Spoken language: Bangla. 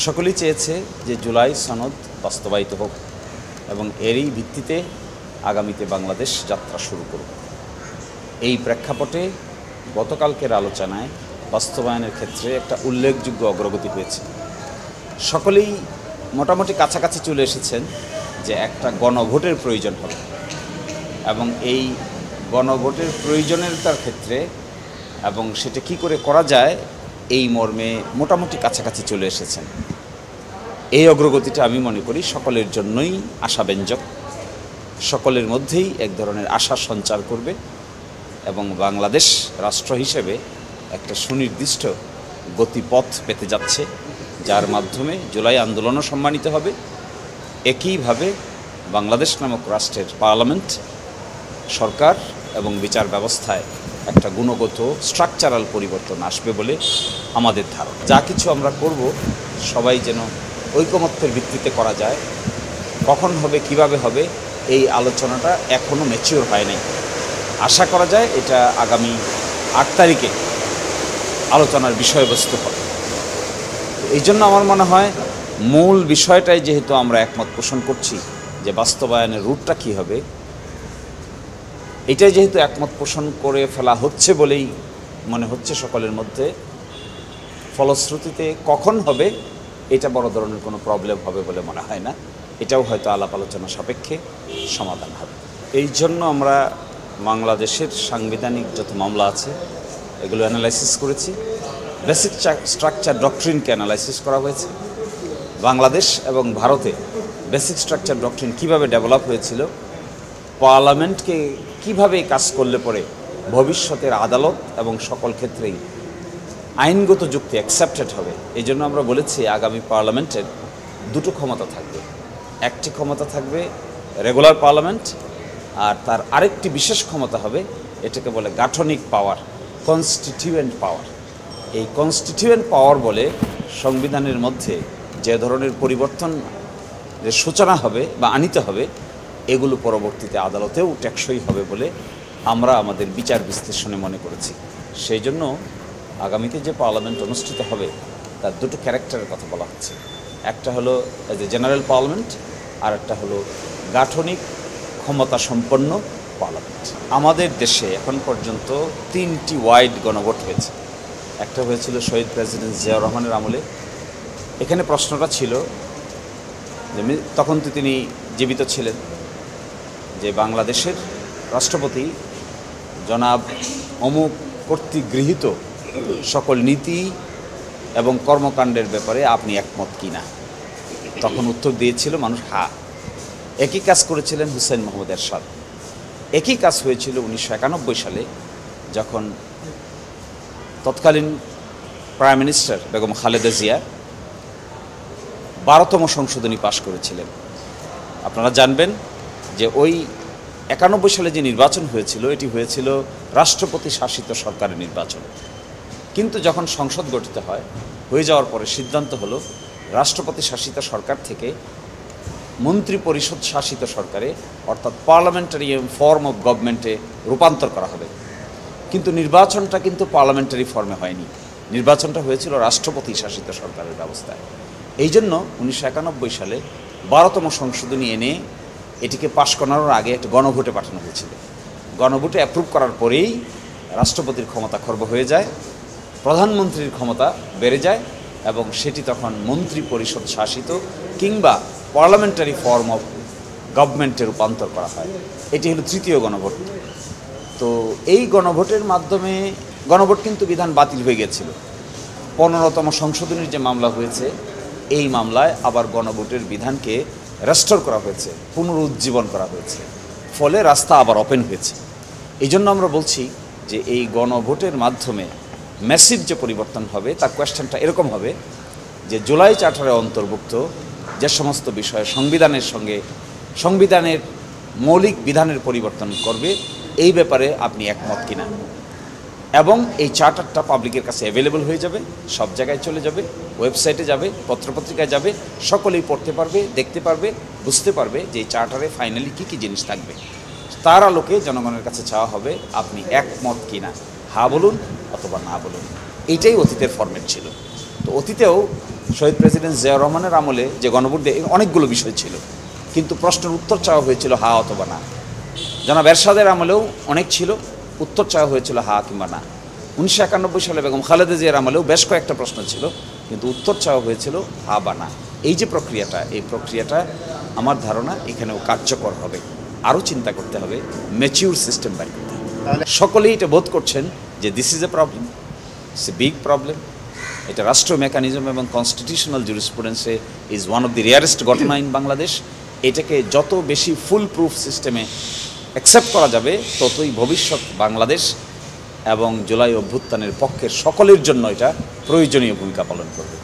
সকলেই চেয়েছে যে জুলাই সনদ বাস্তবায়িত হোক এবং এরই ভিত্তিতে আগামীতে বাংলাদেশ যাত্রা শুরু করুক। এই প্রেক্ষাপটে গতকালকের আলোচনায় বাস্তবায়নের ক্ষেত্রে একটা উল্লেখযোগ্য অগ্রগতি হয়েছে। সকলেই মোটামুটি কাছাকাছি চলে এসেছেন যে একটা গণভোটের প্রয়োজন হবে এবং এই গণভোটের প্রয়োজনীয়তার ক্ষেত্রে এবং সেটা কি করে করা যায় এই মর্মে মোটামুটি কাছাকাছি চলে এসেছেন। এই অগ্রগতিটা আমি মনে করি সকলের জন্যই আশাব্যঞ্জক, সকলের মধ্যেই এক ধরনের আশা সঞ্চার করবে এবং বাংলাদেশ রাষ্ট্র হিসেবে একটা সুনির্দিষ্ট গতিপথ পেতে যাচ্ছে, যার মাধ্যমে জুলাই আন্দোলনও সম্মানিত হবে। একইভাবে বাংলাদেশ নামক রাষ্ট্রের পার্লামেন্ট, সরকার এবং বিচার ব্যবস্থায় একটা গুণগত স্ট্রাকচারাল পরিবর্তন আসবে বলে আমাদের ধারণা। যা কিছু আমরা করব সবাই যেন ঐকমত্যের ভিত্তিতে করা যায়। কখন হবে, কিভাবে হবে, এই আলোচনাটা এখনও ম্যাচিওর হয় নাই। আশা করা যায় এটা আগামী ৮ তারিখে আলোচনার বিষয়বস্তু হবে। এই জন্য আমার মনে হয় মূল বিষয়টাই যেহেতু আমরা একমত পোষণ করছি যে বাস্তবায়নের রুটটা কী হবে, এটাই যেহেতু একমত পোষণ করে ফেলা হচ্ছে বলেই মনে হচ্ছে সকলের মধ্যে, ফলশ্রুতিতে কখন হবে এটা বড় ধরনের কোনো প্রবলেম হবে বলে মনে হয় না। এটাও হয়তো আলাপ আলোচনা সাপেক্ষে সমাধান হবে। এই জন্য আমরা বাংলাদেশের সাংবিধানিক যত মামলা আছে এগুলো অ্যানালাইসিস করেছি। বেসিক স্ট্রাকচার ডক্ট্রিনকে অ্যানালাইসিস করা হয়েছে। বাংলাদেশ এবং ভারতে বেসিক স্ট্রাকচার ডক্ট্রিন কীভাবে ডেভেলপ হয়েছিল, পার্লামেন্টকে কীভাবে কাজ করলে পরে ভবিষ্যতের আদালত এবং সকল ক্ষেত্রেই আইনগত যুক্তি অ্যাকসেপ্টেড হবে। এই জন্য আমরা বলেছি আগামী পার্লামেন্টের দুটো ক্ষমতা থাকবে। একটি ক্ষমতা থাকবে রেগুলার পার্লামেন্ট, আর তার আরেকটি বিশেষ ক্ষমতা হবে, এটাকে বলে গাঠনিক পাওয়ার, কনস্টিটিউয়েন্ট পাওয়ার। এই কনস্টিটিউয়েন্ট পাওয়ার বলে সংবিধানের মধ্যে যে ধরনের পরিবর্তনের সূচনা হবে বা আনিতে হবে, এগুলো পরবর্তীতে আদালতেও টেকসই হবে বলে আমরা আমাদের বিচার বিশ্লেষণে মনে করেছি। সেই জন্য আগামীতে যে পার্লামেন্ট অনুষ্ঠিত হবে তার দুটো ক্যারেক্টারের কথা বলা হচ্ছে। একটা হলো এজ এ জেনারেল পার্লামেন্ট, আর একটা হলো গাঠনিক ক্ষমতা সম্পন্ন পার্লামেন্ট। আমাদের দেশে এখন পর্যন্ত 3টি ওয়াইড গণভোট হয়েছে। একটা হয়েছিল শহীদ প্রেসিডেন্ট জিয়াউর রহমানের আমলে। এখানে প্রশ্নটা ছিল যে তখন তো তিনি জীবিত ছিলেন, যে বাংলাদেশের রাষ্ট্রপতি জনাব অমুক কর্তৃক গৃহীত সকল নীতি এবং কর্মকাণ্ডের ব্যাপারে আপনি একমত কিনা। তখন উত্তর দিয়েছিল মানুষ হ্যাঁ। একই কাজ করেছিলেন হুসেইন মোহাম্মদ এরশাদ। একই কাজ হয়েছিল 1991 সালে, যখন তৎকালীন প্রাইম মিনিস্টার বেগম খালেদা জিয়া 12তম সংশোধনী পাশ করেছিলেন। আপনারা জানবেন যে ওই 91 সালে যে নির্বাচন হয়েছিল, এটি হয়েছিল রাষ্ট্রপতি শাসিত সরকারের নির্বাচন। কিন্তু যখন সংসদ গঠিত হয়ে যাওয়ার পরে সিদ্ধান্ত হলো রাষ্ট্রপতি শাসিত সরকার থেকে মন্ত্রী পরিষদ শাসিত সরকারে, অর্থাৎ পার্লামেন্টারি ফর্ম অফ গভর্নমেন্টে রূপান্তর করা হবে। কিন্তু নির্বাচনটা কিন্তু পার্লামেন্টারি ফর্মে হয়নি, নির্বাচনটা হয়েছিল রাষ্ট্রপতি শাসিত সরকারের ব্যবস্থায়। এই জন্য 1991 সালে 12তম সংশোধনী এনে এটিকে পাশ করানোর আগে একটা গণভোটে পাঠানো হয়েছিল। গণভোটে অ্যাপ্রুভ করার পরেই রাষ্ট্রপতির ক্ষমতা খর্ব হয়ে যায়, প্রধানমন্ত্রীর ক্ষমতা বেড়ে যায় এবং সেটি তখন মন্ত্রী পরিষদ শাসিত কিংবা পার্লামেন্টারি ফর্ম অফ গভর্নমেন্টে রূপান্তর করা হয়। এটি হলো 3য় গণভোট। তো এই গণভোটের মাধ্যমে গণভোট কিন্তু বিধান বাতিল হয়ে গেছিল। 15তম সংশোধনীর যে মামলা হয়েছে, এই মামলায় আবার গণভোটের বিধানকে রেস্টোর করা হয়েছে, পুনরুজ্জীবন করা হয়েছে, ফলে রাস্তা আবার ওপেন হয়েছে। এই জন্য আমরা বলছি যে এই গণভোটের মাধ্যমে ম্যাসিভ যে পরিবর্তন হবে তার কোয়েশ্চেনটা এরকম হবে যে জুলাই চার্টারে অন্তর্ভুক্ত যে সমস্ত বিষয় সংবিধানের মৌলিক বিধানের পরিবর্তন করবে, এই ব্যাপারে আপনি একমত কিনা। এবং এই চার্টারটা পাবলিকের কাছে অ্যাভেলেবল হয়ে যাবে, সব জায়গায় চলে যাবে, ওয়েবসাইটে যাবে, পত্রপত্রিকায় যাবে, সকলেই পড়তে পারবে, দেখতে পারবে, বুঝতে পারবে যে এই চার্টারে ফাইনালি কী কী জিনিস থাকবে। তার আলোকে জনগণের কাছে চাওয়া হবে আপনি একমত কিনা, হ্যাঁ বলুন অথবা না বলুন। এইটাই অতীতের ফরম্যাট ছিল। তো অতীতেও শহীদ প্রেসিডেন্ট জিয়াউর রহমানের আমলে যে গণভোট দিয়ে অনেকগুলো বিষয় ছিল, কিন্তু প্রশ্নের উত্তর চাওয়া হয়েছিল হা অথবা না। জনাব এরশাদের আমলেও অনেক ছিল, উত্তর চাওয়া হয়েছিল হা কিংবা না। 1991 সালে বেগম খালেদা জিয়ার আমলেও বেশ কয়েকটা প্রশ্ন ছিল, কিন্তু উত্তর চাওয়া হয়েছিল হা বা না। এই যে প্রক্রিয়াটা, এই প্রক্রিয়াটা আমার ধারণা এখানেও কার্যকর হবে। আরও চিন্তা করতে হবে, ম্যাচিউর সিস্টেম বাড়ি করতে হবে। সকলেই এটা বোধ করছেন যে this is a problem, it's a big problem. এটা রাষ্ট্র মেকানিজম এবং কনস্টিটিউশনাল জুরিসপ্রুডেন্সে is one of the rarest ঘটনা ইন বাংলাদেশ। এটাকে যত বেশি ফুল প্রুফ সিস্টেমে অ্যাকসেপ্ট করা যাবে, ততই ভবিষ্যৎ বাংলাদেশ এবং জুলাই অভ্যুত্থানের পক্ষের সকলের জন্য এটা প্রয়োজনীয় ভূমিকা পালন করবে।